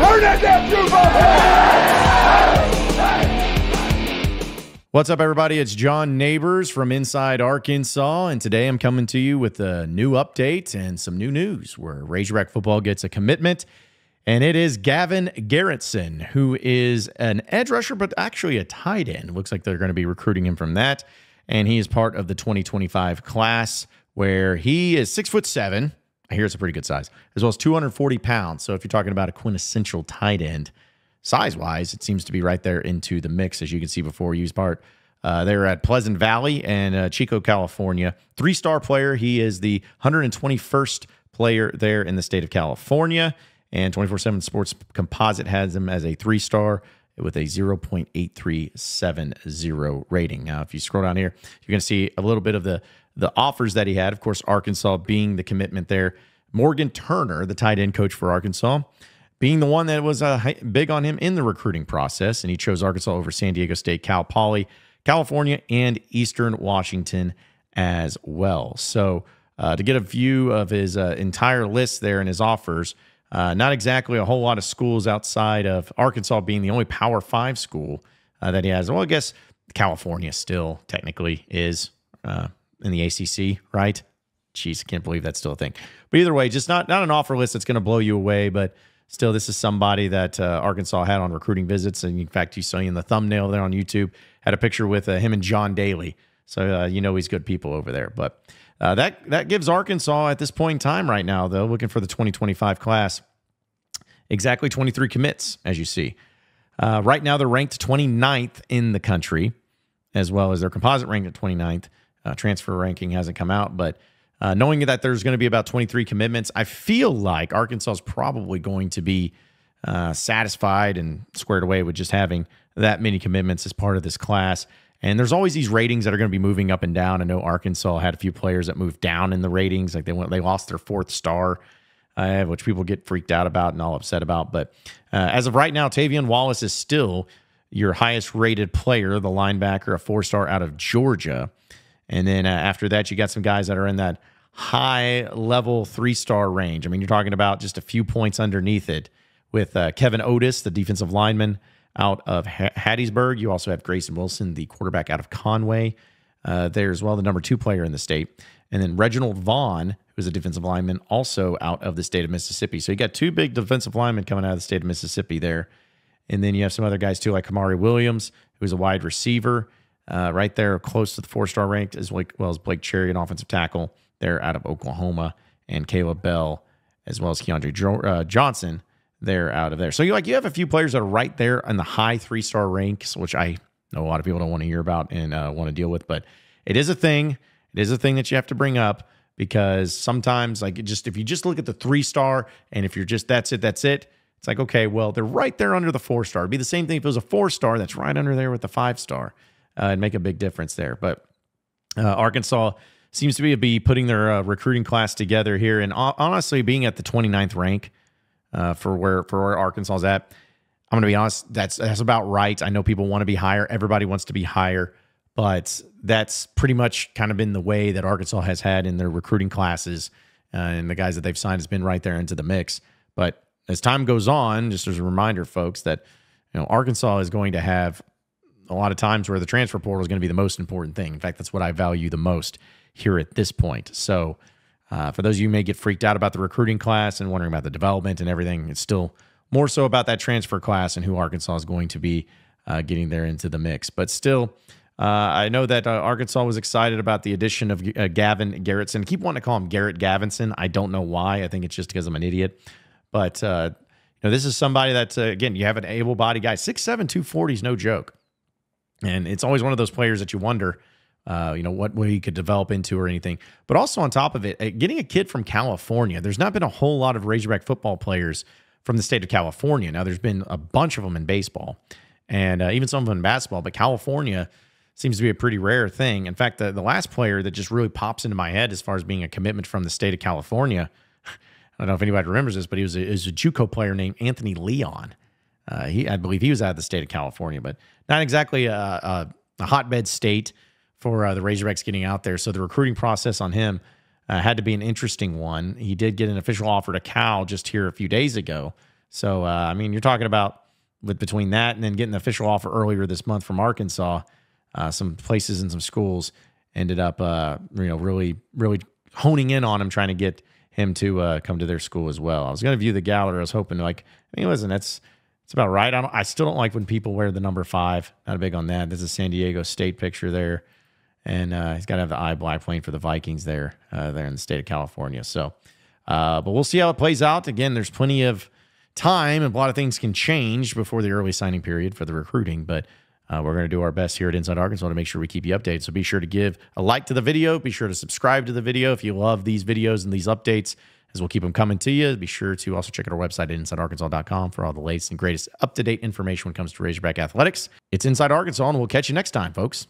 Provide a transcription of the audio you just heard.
Turn that damn juice on! What's up, everybody? It's John Neighbors from Inside Arkansas, and today I'm coming to you with a new update and some new news where Razorback football gets a commitment, and it is Gavin Garretson, who is an edge rusher, but actually a tight end. Looks like they're going to be recruiting him from that, and he is part of the 2025 class where he is 6'7". I hear it's a pretty good size, as well as 240 pounds. So if you're talking about a quintessential tight end, size-wise, it seems to be right there into the mix, as you can see before. He was part they're at Pleasant Valley and Chico, California. 3-star player. He is the 121st player there in the state of California, and 24/7 Sports Composite has him as a 3-star with a 0.8370 rating. Now, if you scroll down here, you're going to see a little bit of the offers that he had. Of course, Arkansas being the commitment there. Morgan Turner, the tight end coach for Arkansas, being the one that was big on him in the recruiting process, and he chose Arkansas over San Diego State, Cal Poly, California, and Eastern Washington as well. So to get a view of his entire list there and his offers, not exactly a whole lot of schools outside of Arkansas being the only Power 5 school that he has. Well, I guess California still technically is in the ACC, right? Jeez, I can't believe that's still a thing. But either way, just not an offer list that's going to blow you away, but still, this is somebody that Arkansas had on recruiting visits. And in fact, you saw in the thumbnail there on YouTube, had a picture with him and John Daly. So you know he's good people over there. But that gives Arkansas at this point in time right now, though, looking for the 2025 class, exactly 23 commits, as you see. Right now, they're ranked 29th in the country, as well as their composite ranked at 29th. Transfer ranking hasn't come out, but knowing that there's going to be about 23 commitments, I feel like Arkansas is probably going to be satisfied and squared away with just having that many commitments as part of this class. And there's always these ratings that are going to be moving up and down. I know Arkansas had a few players that moved down in the ratings, like they lost their 4th star, which people get freaked out about and all upset about. But as of right now, Tavion Wallace is still your highest rated player, the linebacker, a 4-star out of Georgia. And then after that, you got some guys that are in that high-level 3-star range. I mean, you're talking about just a few points underneath it with Kevin Otis, the defensive lineman out of Hattiesburg. You also have Grayson Wilson, the quarterback out of Conway there as well, the number 2 player in the state. And then Reginald Vaughn, who's a defensive lineman, also out of the state of Mississippi. So you got 2 big defensive linemen coming out of the state of Mississippi there. And then you have some other guys, too, like Kamari Williams, who's a wide receiver. Right there, close to the 4-star ranked, as well as Blake Cherry, an offensive tackle. They're out of Oklahoma, and Caleb Bell, as well as Keandre Johnson. They're out of there. So you have a few players that are right there in the high 3-star ranks, which I know a lot of people don't want to hear about and want to deal with, but it is a thing. It is a thing that you have to bring up because sometimes, if you just look at the 3-star, and if you're just that's it. It's like, okay, well, they're right there under the 4-star. It'd be the same thing if it was a 4-star that's right under there with the 5-star. And make a big difference there. But Arkansas seems to be putting their recruiting class together here. And honestly, being at the 29th rank for where Arkansas is at, I'm going to be honest, that's about right. I know people want to be higher. Everybody wants to be higher. But that's pretty much kind of been the way that Arkansas has had in their recruiting classes. And the guys that they've signed has been right there into the mix. But as time goes on, just as a reminder, folks, that Arkansas is going to have a lot of times where the transfer portal is going to be the most important thing. In fact, that's what I value the most here at this point. So for those of you who may get freaked out about the recruiting class and wondering about the development and everything, it's still more so about that transfer class and who Arkansas is going to be getting there into the mix. But still, I know that Arkansas was excited about the addition of Gavin Garretson. I keep wanting to call him Garrett Gavinson. I don't know why. I think it's just because I'm an idiot. But this is somebody that, again, you have an able-bodied guy. 6'7", 240 is no joke. And it's always one of those players that you wonder, what he could develop into or anything. But also on top of it, getting a kid from California, there's not been a whole lot of Razorback football players from the state of California. Now, there's been a bunch of them in baseball and even some of them in basketball, but California seems to be a pretty rare thing. In fact, the last player that just really pops into my head as far as being a commitment from the state of California, I don't know if anybody remembers this, but he was a JUCO player named Anthony Leon. I believe he was out of the state of California, but not exactly a hotbed state for the Razorbacks getting out there. So the recruiting process on him had to be an interesting one. He did get an official offer to Cal just here a few days ago, So, I mean, you're talking about between that and then getting the official offer earlier this month from Arkansas, some places and some schools ended up, really, really honing in on him, trying to get him to come to their school as well. I was going to view the Gallater. I was hoping listen, it's about right. I still don't like when people wear the number 5. Not big on that. There's a San Diego State picture there. And he's got to have the eye black playing for the Vikings there in the state of California. So, but we'll see how it plays out. Again, there's plenty of time and a lot of things can change before the early signing period for the recruiting. But we're going to do our best here at Inside Arkansas to make sure we keep you updated. So be sure to give a like to the video. Be sure to subscribe to the video if you love these videos and these updates, as we'll keep them coming to you. Be sure to also check out our website at InsideArkansas.com for all the latest and greatest up-to-date information when it comes to Razorback athletics. It's Inside Arkansas, and we'll catch you next time, folks.